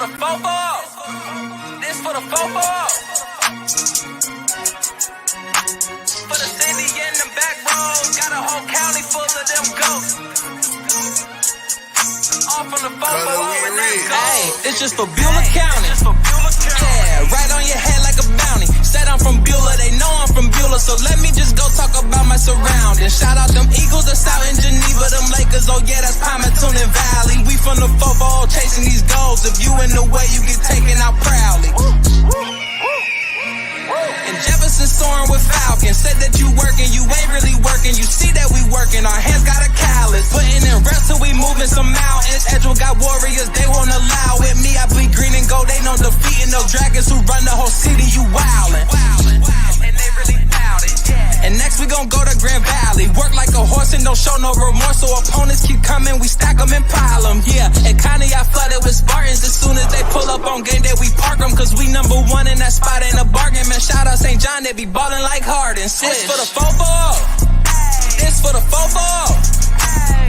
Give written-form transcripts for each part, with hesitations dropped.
the fofo. This for the fofo. For the city and them back roads. Got a whole county full of them ghosts. All from the fofo and that go. Hey, it's just for Beulah County. Yeah, right on your head like a bounty. Said I'm from Beulah, they know I'm from Beulah. So let me just go talk about my surroundings. Shout out them Eagles that's out in Geneva. Them Lakers, oh yeah, that's Palmerton and Valley. We from the fofo chasing these goals. If you in the way, you get taken out proudly. And Jefferson soaring with Falcons. Said that you working, you ain't really working. You see that we working, our hands got a callus. Putting in reps till we moving some mountains. Edgewood got warriors, they won't allow it. Me, I bleed green and gold, they know defeating those dragons who run the whole city. You wildin'. And they really bout it, yeah. And next we gon' go to Grand Valley. Work like a horse and don't show no remorse. So opponents keep coming, we stack them and pile them, yeah. And kinda y'all flooded with Spartans. As soon as they pull up on game day, we park them. Cause we number one in that spot, ain't a bargain. Man, shout out St. John, they be ballin' like Harden. This for the fofo. This for the fofo.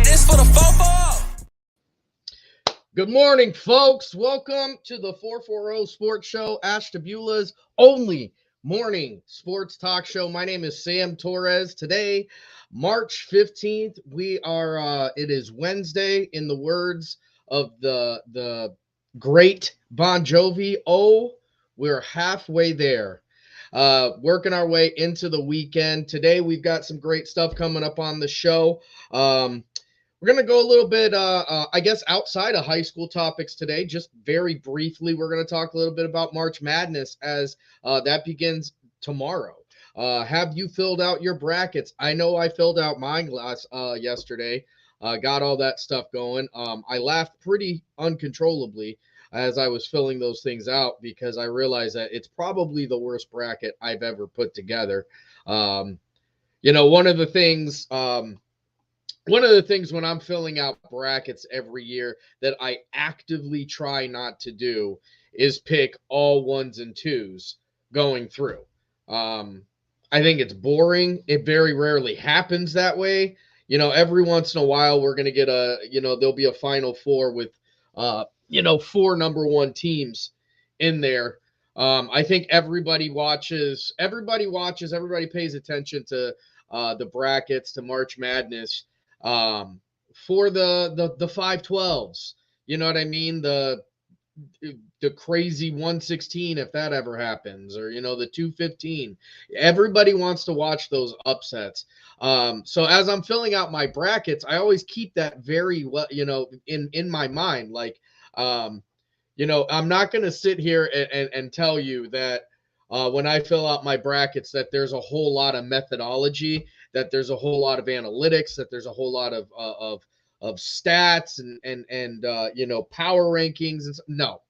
This for the fofo. Good morning, folks. Welcome to the 440 Sports Show, Ashtabula's only morning sports talk show. My name is Sam Torres. Today, March 15th, it is Wednesday. In the words of the great Bon Jovi, we're halfway there. Working our way into the weekend. Today, we've got some great stuff coming up on the show. We're going to go a little bit, I guess, outside of high school topics today. Just very briefly, we're going to talk a little bit about March Madness as that begins tomorrow. Have you filled out your brackets? I know I filled out mine yesterday. Got all that stuff going. I laughed pretty uncontrollably as I was filling those things out because I realized that it's probably the worst bracket I've ever put together. One of the things when I'm filling out brackets every year that I actively try not to do is pick all ones and twos going through. I think it's boring. It very rarely happens that way. Every once in a while we're going to get there'll be a Final Four with, 4 number one teams in there. I think everybody watches, everybody pays attention to the brackets, to March Madness. For the 512s, you know what I mean? The crazy 116, if that ever happens, or, the 215, everybody wants to watch those upsets. So as I'm filling out my brackets, I always keep that very well, in my mind. Like, I'm not going to sit here and tell you that, when I fill out my brackets, that there's a whole lot of methodology, that there's a whole lot of analytics, that there's a whole lot of stats and power rankings. No,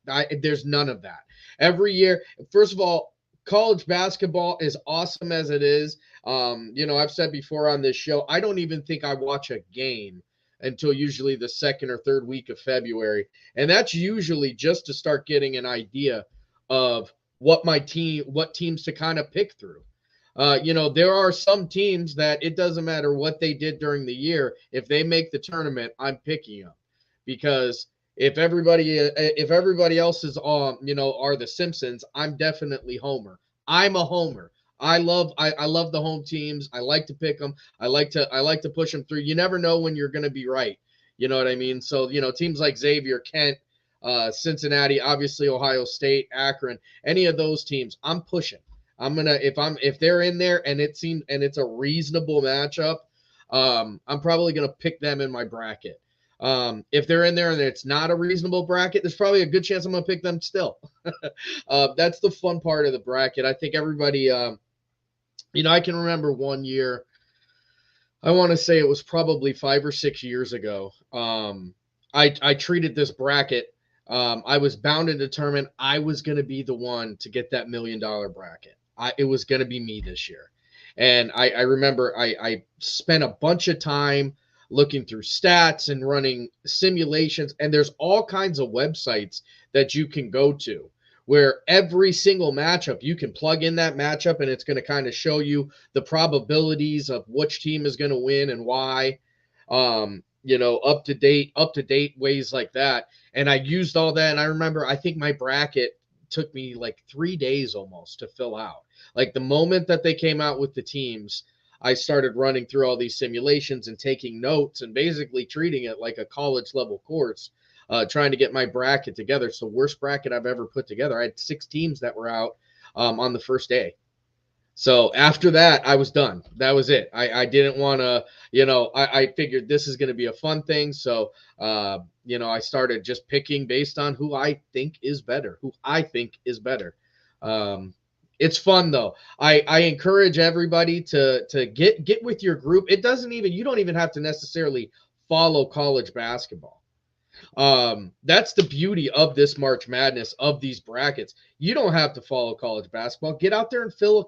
there's none of that. Every year, first of all, college basketball, is awesome as it is. I've said before on this show, I don't even think I watch a game until usually the second or third week of February. And that's usually just to start getting an idea of what teams to kind of pick through. There are some teams that it doesn't matter what they did during the year. If they make the tournament, I'm picking them, because if everybody else is are the Simpsons, I'm definitely Homer. I'm a Homer. I love the home teams. I like to pick them. I like to push them through. You never know when you're going to be right. You know what I mean? So, teams like Xavier, Kent, Cincinnati, obviously Ohio State, Akron, any of those teams, I'm pushing. If they're in there and it's a reasonable matchup, I'm probably going to pick them in my bracket. If they're in there and it's not a reasonable bracket, there's probably a good chance I'm going to pick them still. That's the fun part of the bracket. I think everybody, I can remember one year, I want to say it was probably 5 or 6 years ago. I treated this bracket. I was bound and determined I was going to be the one to get that $1 million bracket. It was going to be me this year. And I remember I spent a bunch of time looking through stats and running simulations. And there's all kinds of websites that you can go to where every single matchup, you can plug in that matchup and it's going to kind of show you the probabilities of which team is going to win and why. up to date ways like that. And I used all that. And I remember, I think my bracket took me like 3 days almost to fill out. Like the moment that they came out with the teams, I started running through all these simulations and taking notes and basically treating it like a college level course, trying to get my bracket together. It's the worst bracket I've ever put together. I had 6 teams that were out on the first day. So after that, I was done. That was it. I didn't want to, I figured this is going to be a fun thing. So, I started just picking based on who I think is better. It's fun though. I encourage everybody to get with your group. You don't even have to necessarily follow college basketball. That's the beauty of this March Madness, of these brackets. You don't have to follow college basketball. Get out there and fill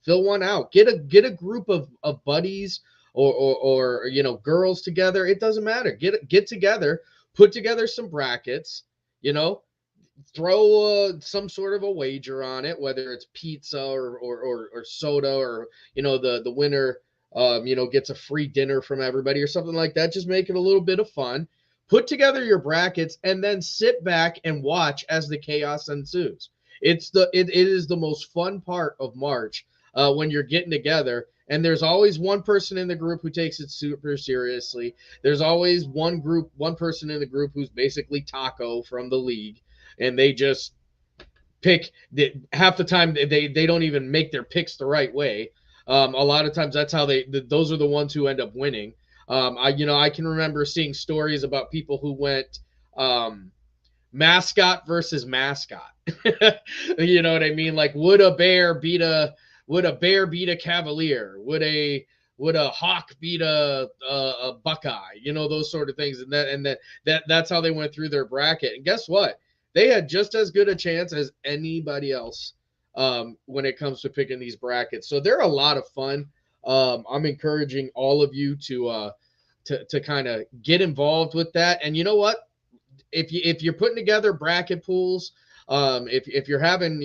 one out. Get a group of buddies or girls together. It doesn't matter. Get together, put together some brackets, throw some sort of a wager on it, whether it's pizza or soda, or the winner gets a free dinner from everybody or something like that. Just make it a little bit of fun. Put together your brackets and then sit back and watch as the chaos ensues. It is the most fun part of March, when you're getting together, and there's always one person in the group who takes it super seriously. There's always one person in the group who's basically Taco from the league, and they just pick half the time they don't even make their picks the right way. A lot of times that's how those are the ones who end up winning. I can remember seeing stories about people who went mascot versus mascot. You know what I mean? Like, would a bear beat a cavalier? Would a hawk beat a buckeye? Those sort of things. And that's how they went through their bracket. And guess what? They had just as good a chance as anybody else when it comes to picking these brackets. So they're a lot of fun. I'm encouraging all of you to kind of get involved with that. And you know what? If you're putting together bracket pools, if you're having,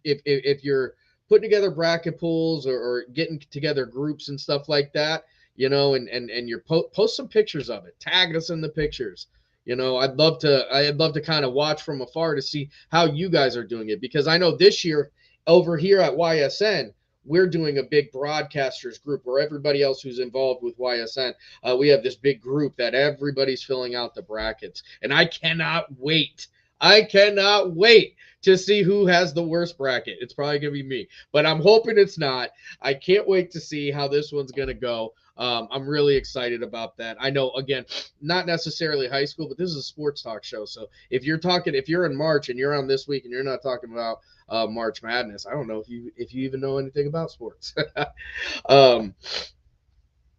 if you're putting together bracket pools or getting together groups and stuff like that, and you're post some pictures of it, tag us in the pictures. I'd love to kind of watch from afar to see how you guys are doing it, because I know this year over here at YSN, we're doing a big broadcasters group where everybody else who's involved with YSN, we have this big group that everybody's filling out the brackets. And I cannot wait to see who has the worst bracket. It's probably going to be me, but I'm hoping it's not. I can't wait to see how this one's going to go. I'm really excited about that. I know, again, not necessarily high school, but this is a sports talk show. So if you're in March and you're on this week and you're not talking about March Madness, I don't know if you even know anything about sports.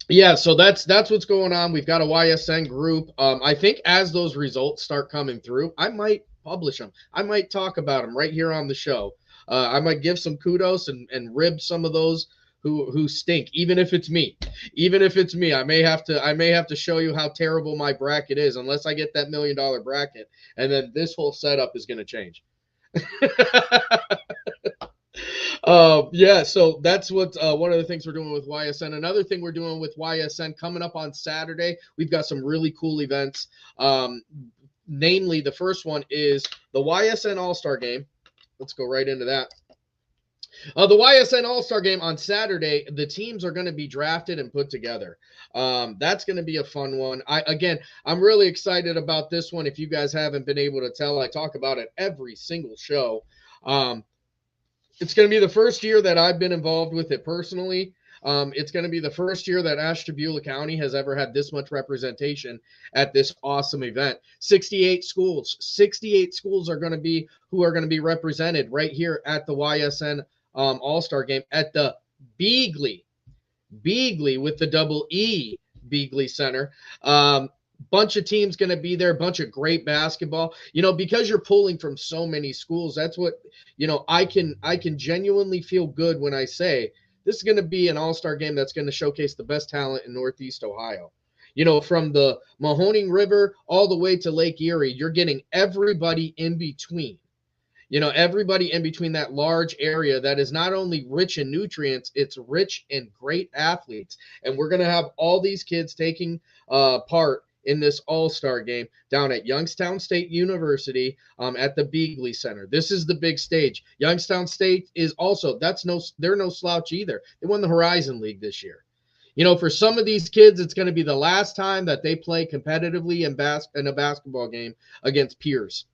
Yeah, so that's what's going on. We've got a YSN group. I think as those results start coming through, I might publish them. I might talk about them right here on the show. I might give some kudos and rib some of those who stink, even if it's me. I may have to show you how terrible my bracket is, unless I get that $1 million bracket, and then this whole setup is going to change. Yeah, so that's what one of the things we're doing with YSN. Another thing we're doing with YSN coming up on Saturday, we've got some really cool events. Namely, the first one is the YSN All-Star Game. Let's go right into that. The YSN All-Star Game on Saturday, the teams are going to be drafted and put together. That's going to be a fun one. I'm really excited about this one. If you guys haven't been able to tell, I talk about it every single show. It's going to be the first year that I've been involved with it personally. It's going to be the first year that Ashtabula County has ever had this much representation at this awesome event. 68 schools are going to be represented right here at the YSN All-Star Game at the Beagley with the double E Beagley Center. Bunch of teams going to be there, bunch of great basketball, because you're pulling from so many schools. That's what, I can genuinely feel good when I say this is going to be an all-star game that's going to showcase the best talent in Northeast Ohio. From the Mahoning River all the way to Lake Erie, you're getting everybody in between. everybody in between that large area that is not only rich in nutrients, it's rich in great athletes. And we're going to have all these kids taking part in this all-star game down at Youngstown State University at the Beagley Center. This is the big stage. Youngstown State is also, they're no slouch either. They won the Horizon League this year. For some of these kids, it's going to be the last time that they play competitively in a basketball game against peers.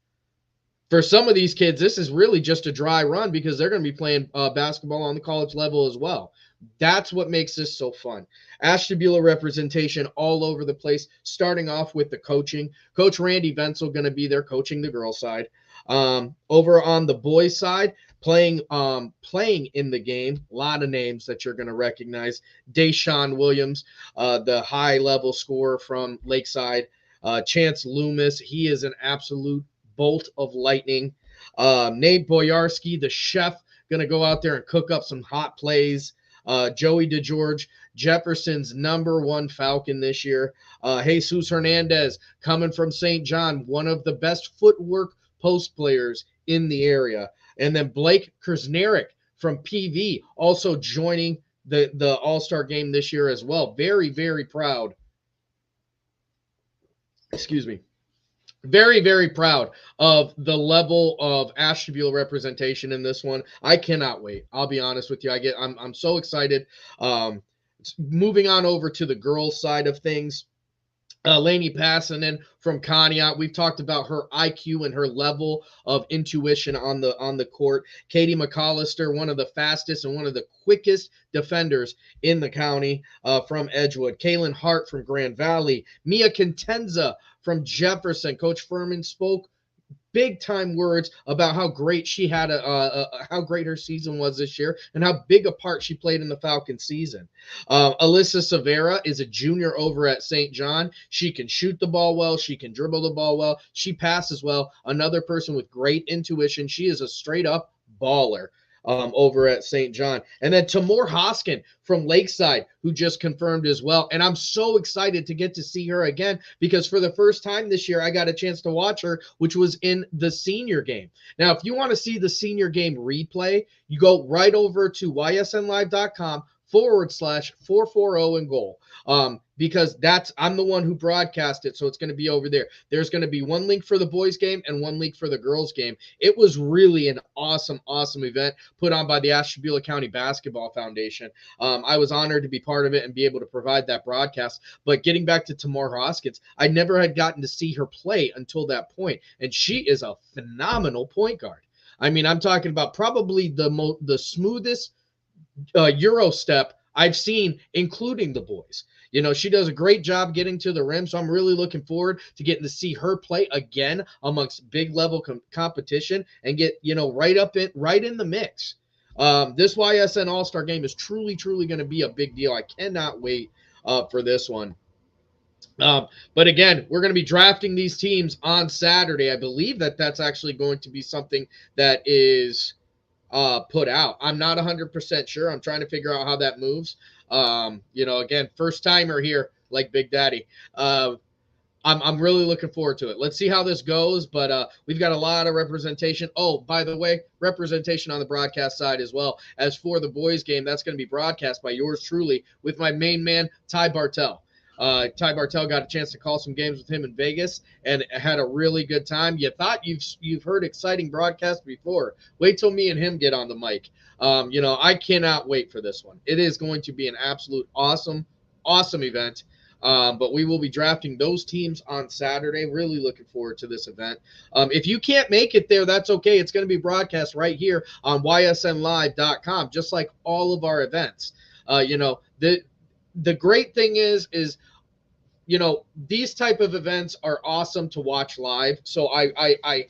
For some of these kids, this is really just a dry run because they're going to be playing basketball on the college level as well. That's what makes this so fun. Ashtabula representation all over the place, starting off with the coaching. Coach Randy Venzel going to be there coaching the girls' side. Over on the boys' side, playing in the game, a lot of names that you're going to recognize. Deshaun Williams, the high-level scorer from Lakeside. Chance Loomis, he is an absolute bolt of lightning. Nate Boyarski, the chef, going to go out there and cook up some hot plays. Joey DeGeorge, Jefferson's #1 Falcon this year. Jesus Hernandez, coming from St. John, one of the best footwork post players in the area. And then Blake Kersnerick from PV, also joining the All-Star game this year as well. Very, very proud. Excuse me. Very, very proud of the level of Ashtabula representation in this one. I cannot wait. I'll be honest with you. I'm so excited. Moving on over to the girls' side of things. Lainey Passanen from Conneaut. We've talked about her IQ and her level of intuition on the court. Katie McAllister, one of the fastest and one of the quickest defenders in the county from Edgewood. Kaylin Hart from Grand Valley. Mia Contenza from Jefferson. Coach Furman spoke big-time words about how great she had how great her season was this year and how big a part she played in the Falcon season. Alyssa Severa is a junior over at St. John. She can shoot the ball well. She can dribble the ball well. She passes well. Another person with great intuition. She is a straight-up baller over at St. John. And then Tamor Hoskin from Lakeside, who just confirmed as well. And I'm so excited to get to see her again because for the first time this year, I got a chance to watch her, which was in the senior game. Now, if you want to see the senior game replay, you go right over to ysnlive.com/440 and goal. Because I'm the one who broadcast it, so it's going to be over there. There's going to be one link for the boys game and one link for the girls game. It was really an awesome, awesome event put on by the Ashtabula County Basketball Foundation. I was honored to be part of it and be able to provide that broadcast. But getting back to Tamar Hoskins, I never had gotten to see her play until that point, and she is a phenomenal point guard. I mean, I'm talking about probably the smoothest Euro step I've seen, including the boys. She does a great job getting to the rim, so I'm really looking forward to getting to see her play again amongst big level competition and get, right in the mix. This YSN All-Star game is truly, truly going to be a big deal. I cannot wait for this one. But again, we're going to be drafting these teams on Saturday. I believe that's actually going to be something that is put out. I'm not 100% sure. I'm trying to figure out how that moves. Again, first timer here, like Big Daddy. I'm really looking forward to it. Let's see how this goes, but we've got a lot of representation. Oh, by the way, representation on the broadcast side as well. As for the boys game, that's going to be broadcast by yours truly with my main man, Ty Bartell. Ty Bartell got a chance to call some games with him in Vegas and had a really good time. You thought you've heard exciting broadcasts before. Wait till me and him get on the mic. I cannot wait for this one. It is going to be an absolute awesome, awesome event. But we will be drafting those teams on Saturday. Really looking forward to this event. If you can't make it there, that's okay. It's going to be broadcast right here on ysnlive.com, just like all of our events. The great thing is these type of events are awesome to watch live. So I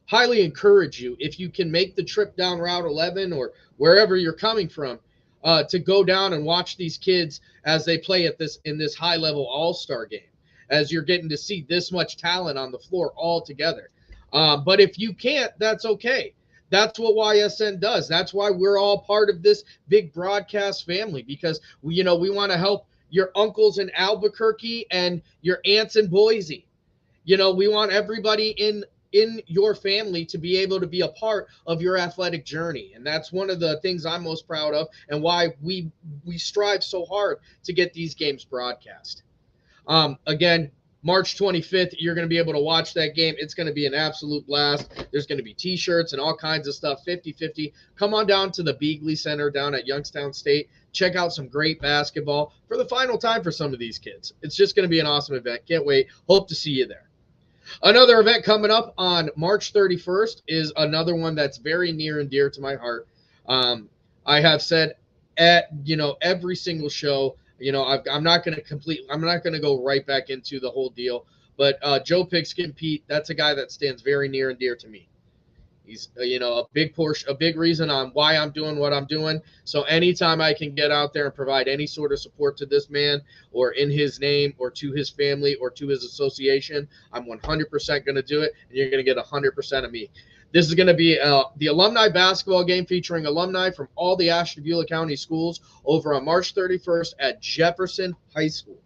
highly encourage you, if you can make the trip down Route 11 or wherever you're coming from, to go down and watch these kids as they play in this high-level all-star game, as you're getting to see this much talent on the floor all together. But if you can't, that's okay. That's what YSN does. That's why we're all part of this big broadcast family, because we want to help your uncles in Albuquerque and your aunts in Boise. We want everybody in in your family to be able to be a part of your athletic journey. And that's one of the things I'm most proud of and why we strive so hard to get these games broadcast. Again, March 25th, you're going to be able to watch that game. It's going to be an absolute blast. There's going to be t-shirts and all kinds of stuff, 50-50. Come on down to the Beagley Center down at Youngstown State. Check out some great basketball for the final time for some of these kids. It's just going to be an awesome event. Can't wait. Hope to see you there. Another event coming up on March 31st is another one that's very near and dear to my heart. I have said at, every single show, I'm not going to go right back into the whole deal, but Joe Pigskin Pete, that's a guy that stands very near and dear to me. He's, a big reason on why I'm doing what I'm doing. So anytime I can get out there and provide any sort of support to this man or in his name or to his family or to his association, I'm 100% going to do it, and you're going to get 100% of me. This is going to be the alumni basketball game featuring alumni from all the Ashtabula County schools over on March 31st at Jefferson High School.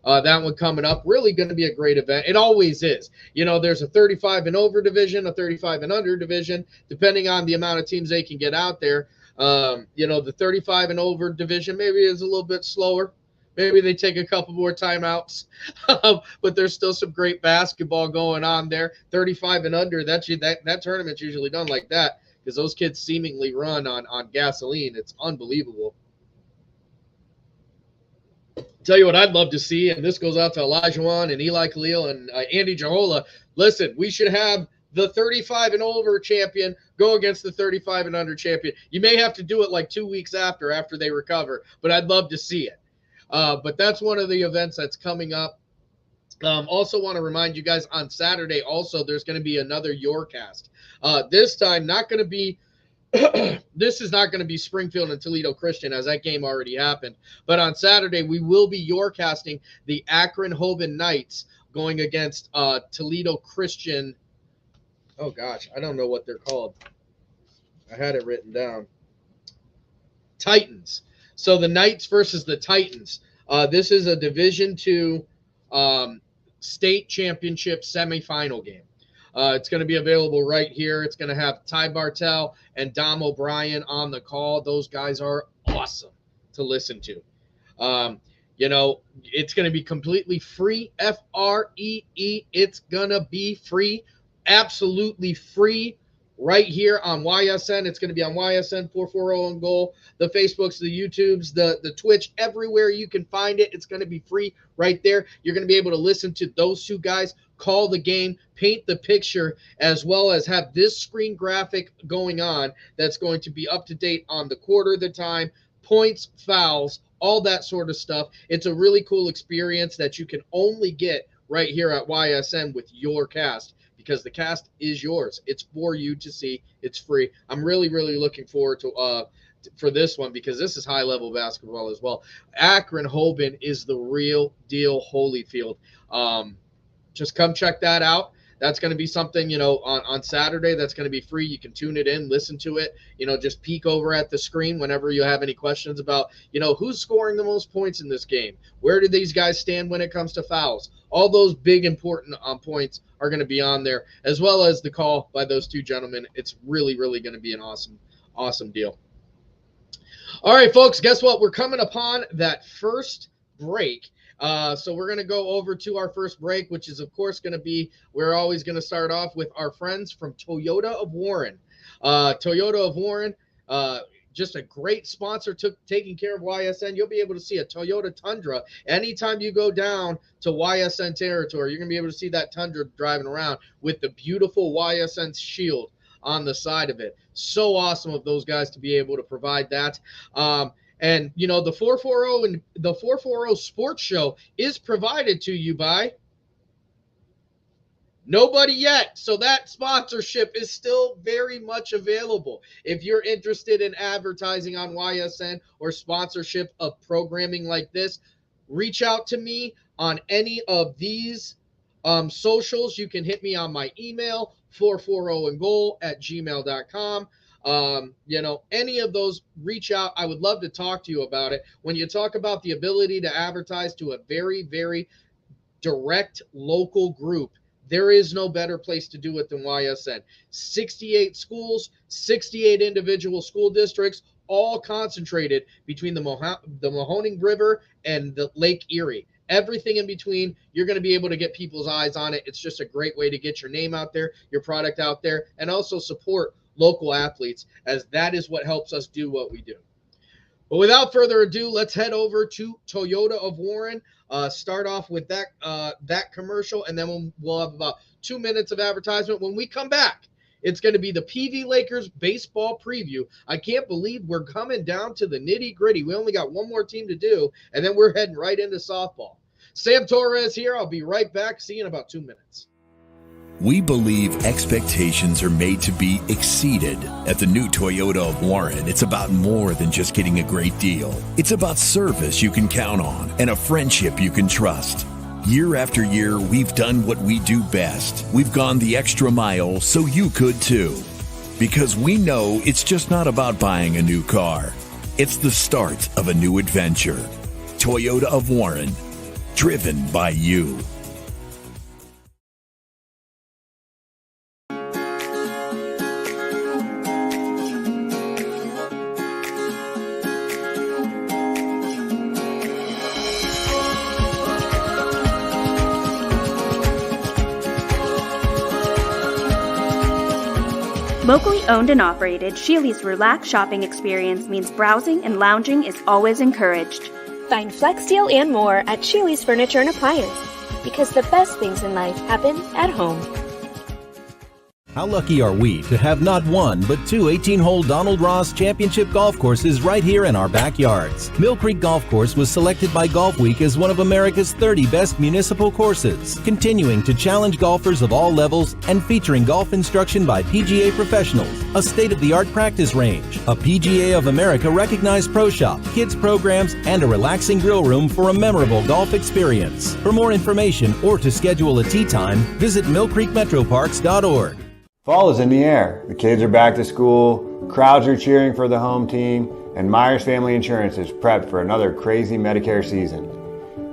That one coming up, really going to be a great event. It always is. There's a 35 and over division, a 35 and under division, depending on the amount of teams they can get out there. The 35 and over division maybe is a little bit slower. Maybe they take a couple more timeouts, but there's still some great basketball going on there. 35 and under, that tournament's usually done like that because those kids seemingly run on gasoline. It's unbelievable. Tell you what I'd love to see, and this goes out to Elijah Wan and Eli Khalil and Andy Jahola. Listen, we should have the 35 and over champion go against the 35 and under champion. You may have to do it like 2 weeks after they recover, but I'd love to see it. But that's one of the events that's coming up. Also want to remind you guys on Saturday also there's going to be another Yourcast. This time not going to be this is not going to be Springfield and Toledo Christian, as that game already happened. But on Saturday, we will be Yourcasting the Akron Hoban Knights going against Toledo Christian. Oh, gosh, I don't know what they're called. I had it written down. Titans. So the Knights versus the Titans. This is a Division II state championship semifinal game. It's going to be available right here. It's going to have Ty Bartell and Dom O'Brien on the call. Those guys are awesome to listen to. It's going to be completely free, Free. It's going to be free, absolutely free right here on YSN. It's going to be on YSN 440 and Goal, the Facebooks, the YouTubes, the Twitch, everywhere you can find it. It's going to be free right there. You're going to be able to listen to those two guys call the game, paint the picture, as well as have this screen graphic going on that's going to be up to date on the quarter, the time, points, fouls, all that sort of stuff. It's a really cool experience that you can only get right here at YSN with Yourcast, because the cast is yours. It's for you to see. It's free. I'm really, really looking forward to for this one because this is high-level basketball as well. Akron Hoban is the real deal Holyfield. Just come check that out. That's going to be something, on Saturday that's going to be free. You can tune it in, listen to it, just peek over at the screen whenever you have any questions about, who's scoring the most points in this game. Where do these guys stand when it comes to fouls? All those big important points are going to be on there, as well as the call by those two gentlemen. It's really, really going to be an awesome, awesome deal. All right, folks, guess what? We're coming upon that first break. So we're going to go over to our first break, which is, of course, going to be, we're always going to start off with our friends from Toyota of Warren. Toyota of Warren, just a great sponsor taking care of YSN. You'll be able to see a Toyota Tundra anytime you go down to YSN territory. You're going to be able to see that Tundra driving around with the beautiful YSN shield on the side of it. So awesome of those guys to be able to provide that. And, the 440 and the 440 Sports Show is provided to you by nobody yet. So that sponsorship is still very much available. If you're interested in advertising on YSN or sponsorship of programming like this, reach out to me on any of these socials. You can hit me on my email, 440andgoal@gmail.com. Any of those, reach out. I would love to talk to you about it. When you talk about the ability to advertise to a very, very direct local group, There is no better place to do it than YSN. 68 schools, 68 individual school districts, all concentrated between the Mahoning River and the Lake Erie. Everything in between, you're going to be able to get people's eyes on it. It's just a great way to get your name out there, your product out there, and also support local athletes, as that is what helps us do what we do. But without further ado, let's head over to Toyota of Warren. Start off with that commercial, and then we'll have about 2 minutes of advertisement. When we come back, it's going to be the PV Lakers baseball preview. I can't believe we're coming down to the nitty-gritty. We only got one more team to do, and then we're heading right into softball. Sam Torres here. I'll be right back. See you in about 2 minutes. We believe expectations are made to be exceeded. At the new Toyota of Warren, it's about more than just getting a great deal. It's about service you can count on and a friendship you can trust. Year after year, we've done what we do best. We've gone the extra mile so you could too. Because we know it's just not about buying a new car. It's the start of a new adventure. Toyota of Warren, driven by you. Locally owned and operated, Sheely's relaxed shopping experience means browsing and lounging is always encouraged. Find Flex Deal and more at Sheely's Furniture and Appliance, because the best things in life happen at home. How lucky are we to have not one, but two 18-hole Donald Ross Championship golf courses right here in our backyards. Mill Creek Golf Course was selected by Golf Week as one of America's 30 best municipal courses, continuing to challenge golfers of all levels and featuring golf instruction by PGA professionals, a state-of-the-art practice range, a PGA of America recognized pro shop, kids programs, and a relaxing grill room for a memorable golf experience. For more information or to schedule a tee time, visit millcreekmetroparks.org. Fall is in the air. The kids are back to school, crowds are cheering for the home team, and Myers Family Insurance is prepped for another crazy Medicare season.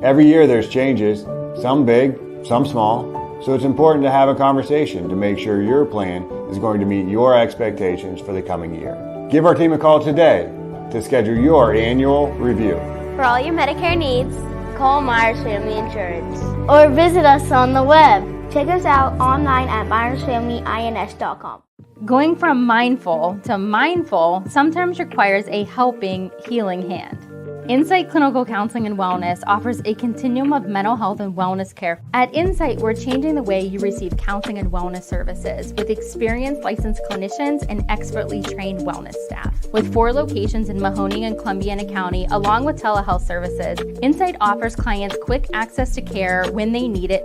Every year there's changes, some big, some small, so it's important to have a conversation to make sure your plan is going to meet your expectations for the coming year. Give our team a call today to schedule your annual review. For all your Medicare needs, call Myers Family Insurance or visit us on the web. Check us out online at MyersFamilyINS.com. Going from mindful to mindful sometimes requires a helping, healing hand. Insight Clinical Counseling and Wellness offers a continuum of mental health and wellness care. At Insight, we're changing the way you receive counseling and wellness services with experienced licensed clinicians and expertly trained wellness staff. With 4 locations in Mahoning and Columbiana County, along with telehealth services, Insight offers clients quick access to care when they need it.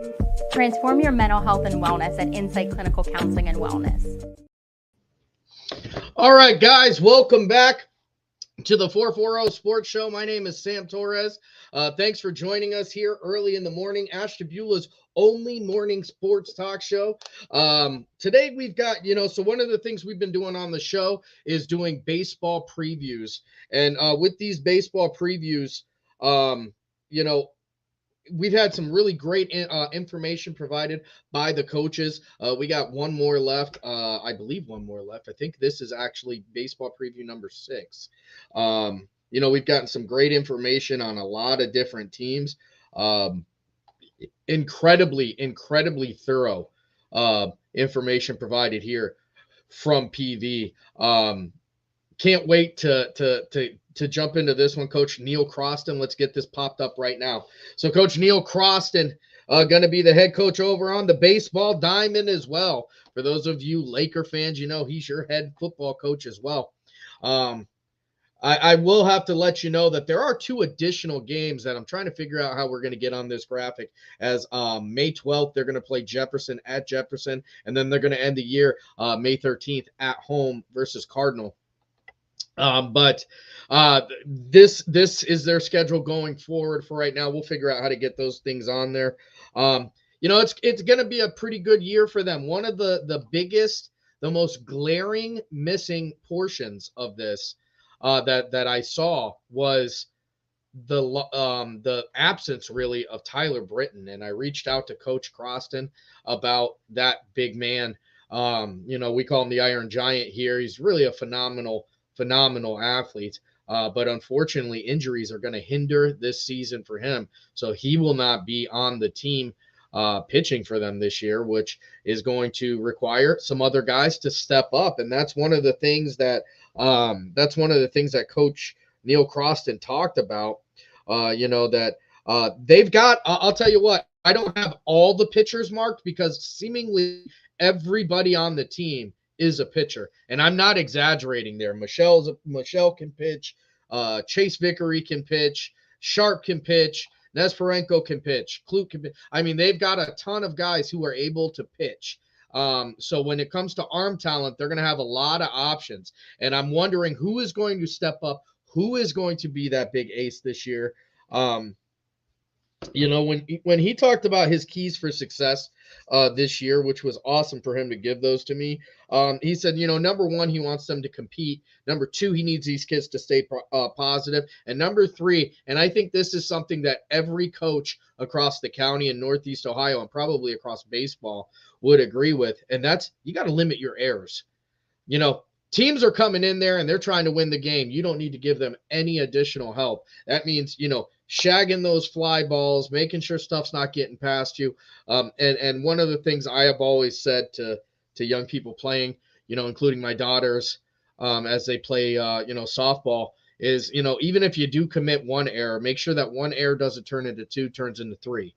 Transform your mental health and wellness at Insight Clinical Counseling and Wellness. All right, guys, welcome back to the 440 Sports Show. My name is Sam Torres. Thanks for joining us here early in the morning. Ashtabula's only morning sports talk show. Today we've got, so one of the things we've been doing on the show is doing baseball previews. And with these baseball previews, we've had some really great information provided by the coaches. We got one more left. I believe one more left. I think this is actually baseball preview number 6. We've gotten some great information on a lot of different teams. Incredibly thorough information provided here from PV. Can't wait to jump into this one. Coach Neil Croston, let's get this popped up right now. So Coach Neil Croston, going to be the head coach over on the baseball diamond as well. For those of you Laker fans, he's your head football coach as well. I will have to let you know that there are 2 additional games that I'm trying to figure out how we're going to get on this graphic. As May 12th, they're going to play Jefferson at Jefferson, and then they're going to end the year May 13th at home versus Cardinal. But this is their schedule going forward for right now. We'll figure out how to get those things on there. It's going to be a pretty good year for them. One of the biggest, the most glaring missing portions of this that I saw was the absence really of Tyler Britton, and I reached out to Coach Croston about that big man. We call him the Iron Giant here. He's really a phenomenal athlete. But unfortunately, injuries are going to hinder this season for him. So he will not be on the team pitching for them this year, which is going to require some other guys to step up. And that's one of the things that Coach Neil Croston talked about. They've got. I'll tell you what. I don't have all the pitchers marked because seemingly everybody on the team is a pitcher, and I'm not exaggerating there. Michelle can pitch, Chase Vickery can pitch, Sharp can pitch, Nesparenko can pitch, Klute can pitch. I mean, they've got a ton of guys who are able to pitch. So when it comes to arm talent, they're going to have a lot of options, and I'm wondering who is going to step up, who is going to be that big ace this year. When he talked about his keys for success this year, which was awesome for him to give those to me, he said, number one, he wants them to compete. Number two, he needs these kids to stay positive. And number three, and I think this is something that every coach across the county in Northeast Ohio and probably across baseball would agree with, and that's you got to limit your errors. Teams are coming in there and they're trying to win the game. You don't need to give them any additional help. That means, shagging those fly balls, making sure stuff's not getting past you. And one of the things I have always said to young people playing, including my daughters, as they play, softball is, even if you do commit one error, make sure that one error doesn't turn into two, turns into three.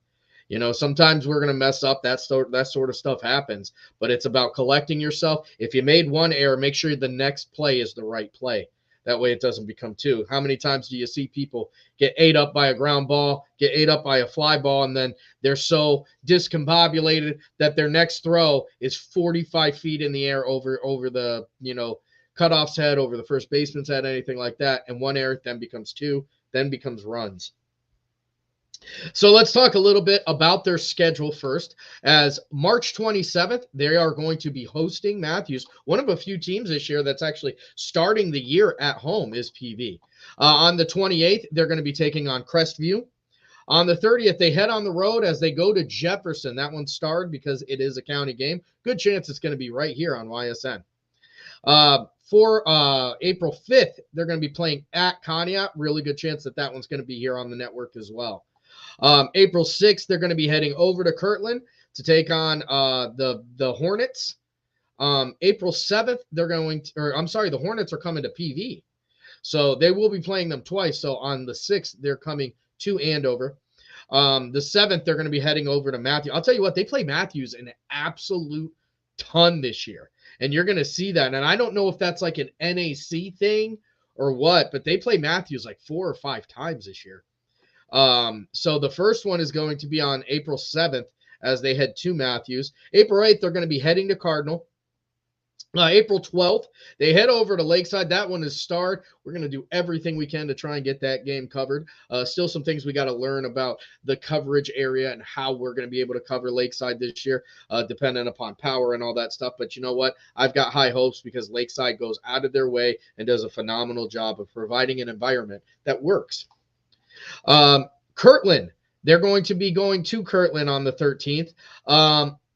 Sometimes we're going to mess up. That sort of stuff happens, but it's about collecting yourself. If you made one error, make sure the next play is the right play. That way it doesn't become two. How many times do you see people get ate up by a ground ball, get ate up by a fly ball, and then they're so discombobulated that their next throw is 45 feet in the air over the, cutoff's head, over the first baseman's head, anything like that. And one error then becomes two, then becomes runs. So let's talk a little bit about their schedule first. As March 27th, they are going to be hosting Matthews. One of a few teams this year that's actually starting the year at home is PV. On the 28th, they're going to be taking on Crestview. On the 30th, they head on the road as they go to Jefferson. That one's starred because it is a county game. Good chance it's going to be right here on YSN. For April 5th, they're going to be playing at Conneaut. Really good chance that one's going to be here on the network as well. April 6th, they're going to be heading over to Kirtland to take on the Hornets. April 7th, the Hornets are coming to PV. So they will be playing them twice. So on the 6th, they're coming to Andover. The 7th, they're going to be heading over to Matthews. I'll tell you what, they play Matthews an absolute ton this year. And you're going to see that. And I don't know if that's like an NAC thing or what, but they play Matthews like 4 or 5 times this year. So the first one is going to be on April 7th as they head to Matthews. April 8th, they're going to be heading to Cardinal. April 12th, they head over to Lakeside. That one is starred. We're going to do everything we can to try and get that game covered. Still some things we got to learn about the coverage area and how we're going to be able to cover Lakeside this year, dependent upon power and all that stuff. But you know what? I've got high hopes because Lakeside goes out of their way and does a phenomenal job of providing an environment that works. Kirtland, they're going to be going to Kirtland on the 13th.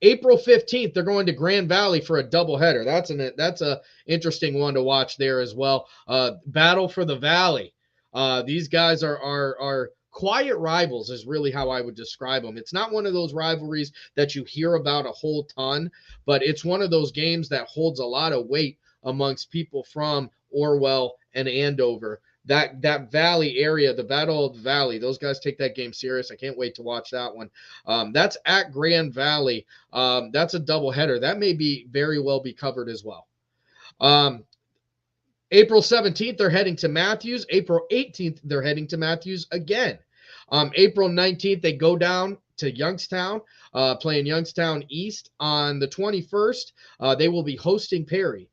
April 15th, they're going to Grand Valley for a doubleheader. That's a interesting one to watch there as well. Battle for the Valley. These guys are quiet rivals is really how I would describe them. It's not one of those rivalries that you hear about a whole ton, but it's one of those games that holds a lot of weight amongst people from Orwell and Andover. That Valley area, the Battle of the Valley, those guys take that game serious. I can't wait to watch that one. That's at Grand Valley. That's a doubleheader. That may very well be covered as well. April 17th, they're heading to Matthews. April 18th, they're heading to Matthews again. April 19th, they go down to Youngstown, playing Youngstown East. On the 21st, they will be hosting Perry.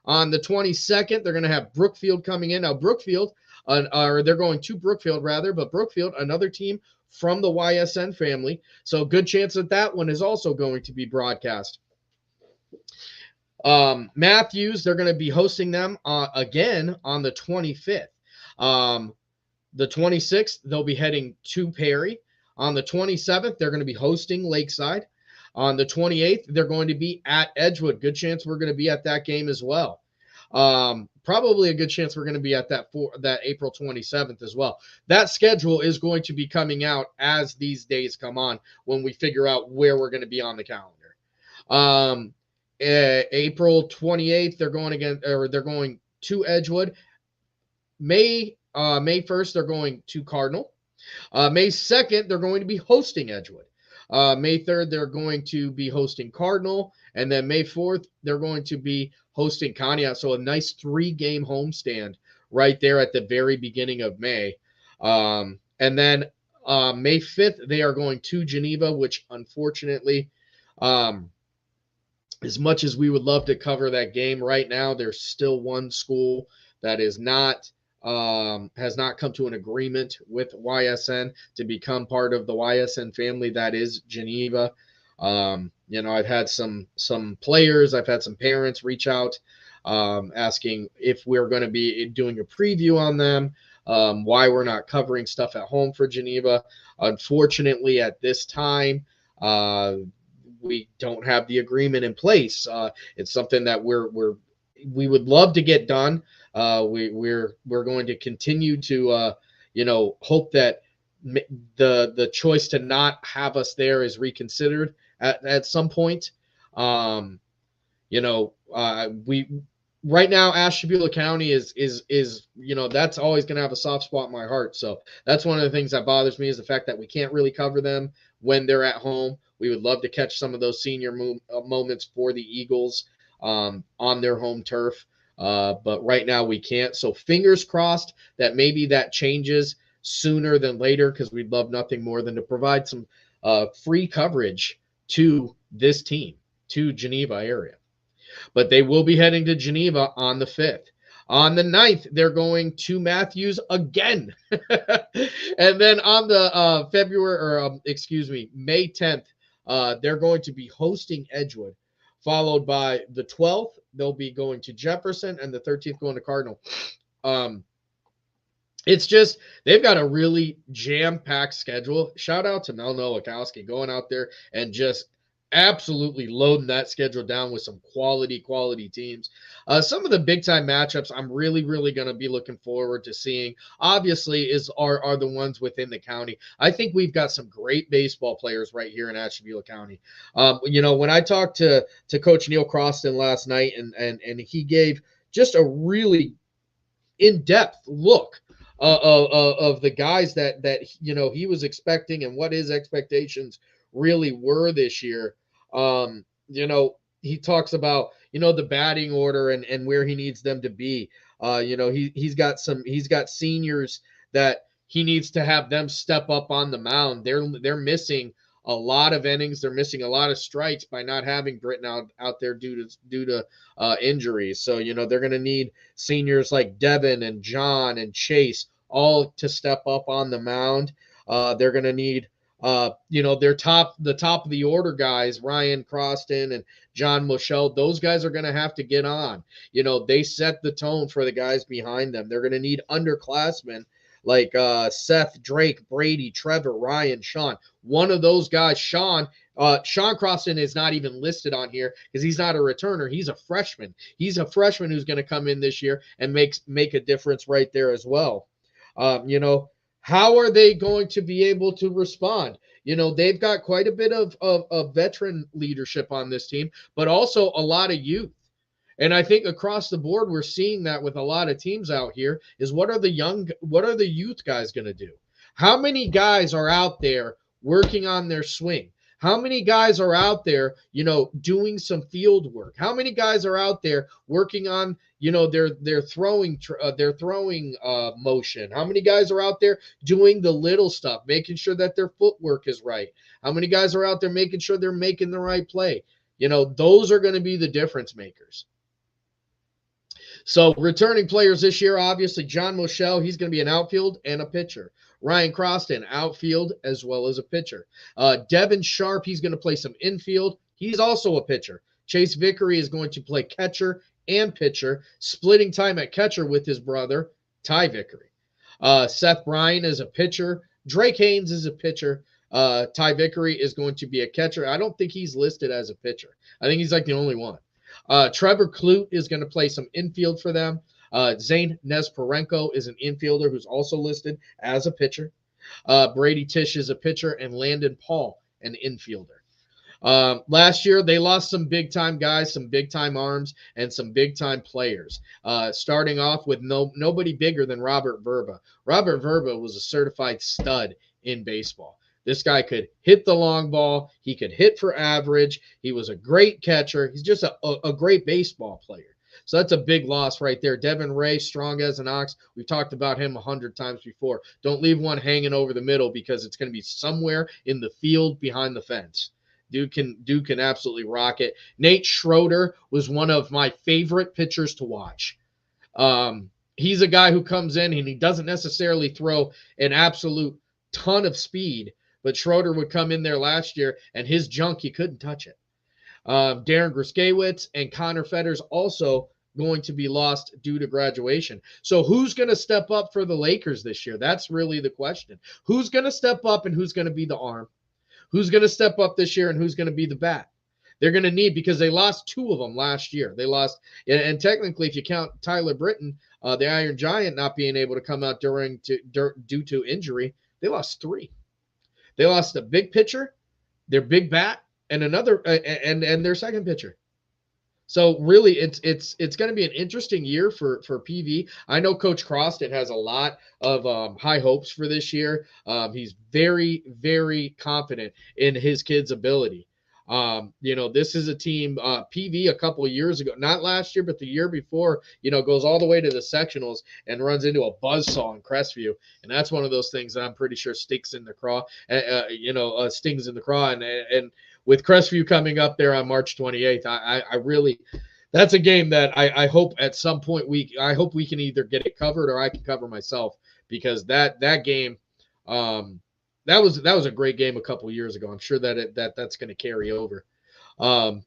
On the 22nd, they're going to have Brookfield coming in. Now, Brookfield, or they're going to Brookfield rather, but Brookfield, another team from the YSN family. So good chance that one is also going to be broadcast. Matthews, they're going to be hosting them again on the 25th. the 26th, they'll be heading to Perry. On the 27th, they're going to be hosting Lakeside. On the 28th, they're going to be at Edgewood. Good chance we're going to be at that game as well. Probably a good chance we're going to be at that April 27th as well. That schedule is going to be coming out as these days come on when we figure out where we're going to be on the calendar. April 28th, they're going to Edgewood. May 1st, they're going to Cardinal. May 2nd, they're going to be hosting Edgewood. May 3rd, they're going to be hosting Cardinal. And then May 4th, they're going to be hosting Conneaut. So a nice 3-game homestand right there at the very beginning of May. And then May 5th, they are going to Geneva, which unfortunately, as much as we would love to cover that game right now, there's still one school that is not has not come to an agreement with YSN to become part of the YSN family. That is Geneva. I've had some players, I've had some parents reach out asking if we're going to be doing a preview on them, why we're not covering stuff at home for Geneva. Unfortunately, at this time, we don't have the agreement in place. It's something that we would love to get done. We're going to continue to hope that the choice to not have us there is reconsidered at some point. We right now Ashtabula County is that's always going to have a soft spot in my heart. So that's one of the things that bothers me is the fact that we can't really cover them when they're at home. We would love to catch some of those senior moments for the Eagles on their home turf. But right now we can't. So fingers crossed that maybe that changes sooner than later, because we'd love nothing more than to provide some free coverage to this team, to Geneva area. But they will be heading to Geneva on the 5th. On the 9th, they're going to Matthews again. And then on the May 10th, they're going to be hosting Edgewood, followed by the 12th, they'll be going to Jefferson, and the 13th going to Cardinal. It's just, they've got a really jam-packed schedule. Shout out to Mel Nowakowski going out there and just absolutely loading that schedule down with some quality teams. Some of the big-time matchups I'm really going to be looking forward to seeing, obviously, are the ones within the county. I think we've got some great baseball players right here in Ashtabula County. When I talked to Coach Neil Croston last night, and he gave just a really in-depth look of the guys that he was expecting and what his expectations really were this year. He talks about the batting order and where he needs them to be. He's got seniors that he needs to have them step up on the mound. They're missing a lot of innings. They're missing a lot of strikes by not having Britton out there due to injuries. So they're going to need seniors like Devin and John and Chase all to step up on the mound. They're going to need the top of the order guys, Ryan Croston and John Moschel. Those guys are going to have to get on. They set the tone for the guys behind them. They're going to need underclassmen like Seth, Drake, Brady, Trevor, Ryan, Sean. One of those guys, Sean Croston is not even listed on here because he's not a returner. He's a freshman. He's a freshman who's going to come in this year and make a difference right there as well. How are they going to be able to respond? They've got quite a bit of veteran leadership on this team, but also a lot of youth. And I think across the board, we're seeing that with a lot of teams out here is what are the youth guys going to do? How many guys are out there working on their swing? How many guys are out there, doing some field work? How many guys are out there working on, their throwing motion? How many guys are out there doing the little stuff, making sure that their footwork is right? How many guys are out there making sure they're making the right play? Those are going to be the difference makers. So returning players this year, obviously, John Moschel, he's going to be an outfield and a pitcher. Ryan Croston, outfield as well as a pitcher. Devin Sharp, he's going to play some infield. He's also a pitcher. Chase Vickery is going to play catcher and pitcher, splitting time at catcher with his brother, Ty Vickery. Seth Bryan is a pitcher. Drake Haynes is a pitcher. Ty Vickery is going to be a catcher. I don't think he's listed as a pitcher. I think he's like the only one. Trevor Kloot is going to play some infield for them. Zane Nesparenko is an infielder who's also listed as a pitcher. Brady Tisch is a pitcher, and Landon Paul, an infielder. Last year, they lost some big-time guys, some big-time arms, and some big-time players, starting off with nobody bigger than Robert Verba. Robert Verba was a certified stud in baseball. This guy could hit the long ball. He could hit for average. He was a great catcher. He's just a great baseball player. So that's a big loss right there. Devin Ray, strong as an ox. We've talked about him 100 times before. Don't leave one hanging over the middle because it's going to be somewhere in the field behind the fence. Dude can absolutely rock it. Nate Schroeder was one of my favorite pitchers to watch. He's a guy who comes in and he doesn't necessarily throw an absolute ton of speed, but Schroeder would come in there last year and his junk, you couldn't touch it. Darren Gruskewitz and Connor Fetters also going to be lost due to graduation. So who's going to step up for the Lakers this year? That's really the question. Who's going to step up and who's going to be the arm? Who's going to step up this year and who's going to be the bat? They're going to need, because they lost two of them last year. They lost, and technically, if you count Tyler Britton, the Iron Giant not being able to come out due to injury, they lost three. They lost a big pitcher, their big bat, and another, and their second pitcher. So really, it's going to be an interesting year for PV. I know Coach Croston has a lot of high hopes for this year. He's very, very confident in his kids' ability. This is a team, PV a couple of years ago, not last year, but the year before, goes all the way to the sectionals and runs into a buzzsaw in Crestview. And that's one of those things that I'm pretty sure stinks in the craw, stings in the craw. And with Crestview coming up there on March 28th, I really, that's a game that I hope at some point I hope we can either get it covered or I can cover myself, because that game, that was a great game a couple of years ago. I'm sure that's going to carry over. So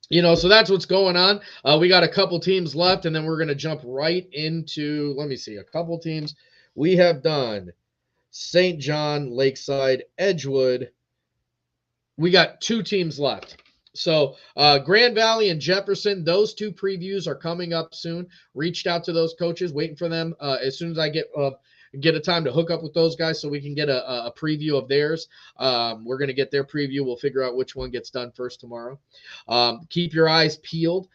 that's what's going on. We got a couple teams left, and then we're going to jump right into, let me see, a couple teams. We have done St. John, Lakeside, Edgewood. We got two teams left. So Grand Valley and Jefferson, those two previews are coming up soon. Reached out to those coaches, waiting for them as soon as I get a time to hook up with those guys so we can get a preview of theirs. We're going to get their preview. We'll figure out which one gets done first tomorrow. Keep your eyes peeled.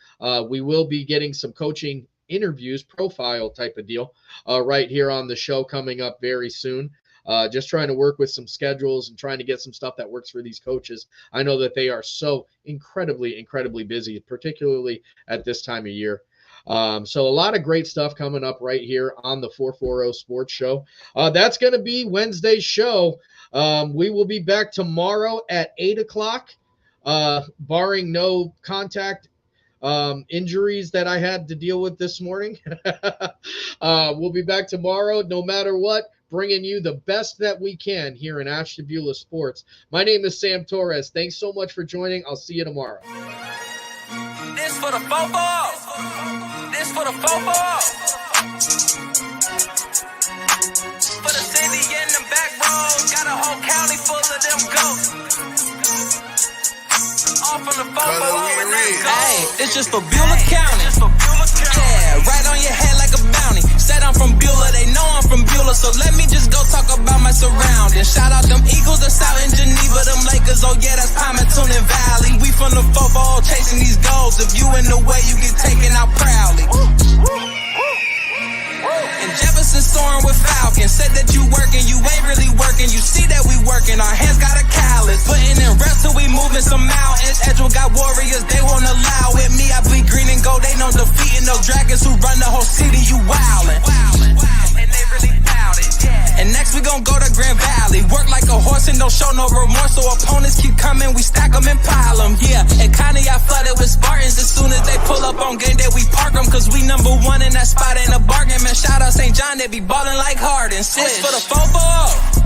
We will be getting some coaching interviews, profile type of deal, right here on the show coming up very soon. Just trying to work with some schedules and trying to get some stuff that works for these coaches. I know that they are so incredibly, incredibly busy, particularly at this time of year. So a lot of great stuff coming up right here on the 440 Sports Show. That's going to be Wednesday's show. We will be back tomorrow at 8 o'clock, barring no contact injuries that I had to deal with this morning. We'll be back tomorrow, no matter what, bringing you the best that we can here in Ashtabula Sports. My name is Sam Torres. Thanks so much for joining. I'll see you tomorrow. This for the football. This for the football. For the city and the back roads, got a whole county full of them ghosts. All from the football. Hey, it's just for Beulah County. Yeah, right on your head like a bounty. Said I'm from Beulah, they know I'm from Beulah, so let me just go talk about my surroundings. Shout out them Eagles that's out in Geneva, them Lakers, oh yeah, that's Palmerton and Valley. We from the football chasing these goals. If you in the way, you get taken out proudly. And Jefferson soaring with Falcons. Said that you working, you ain't really working. You see that we working, our hands got a callus. Putting in reps till we moving some mountains. Edgewood got warriors, they won't allow it. Me, I bleed green and gold, they know defeating those dragons who run the whole city. You wildin'. And they really doubt it. And next we gon' go to Grand Valley. Work like a horse and don't show no remorse. So opponents keep coming, we stack them and pile them. Yeah, and kinda y'all flooded with Spartans. As soon as they pull up on game day, we park them. Cause we number one in that spot, ain't a bargain. Man, shout out St. John, they be ballin' like Harden. This for the football.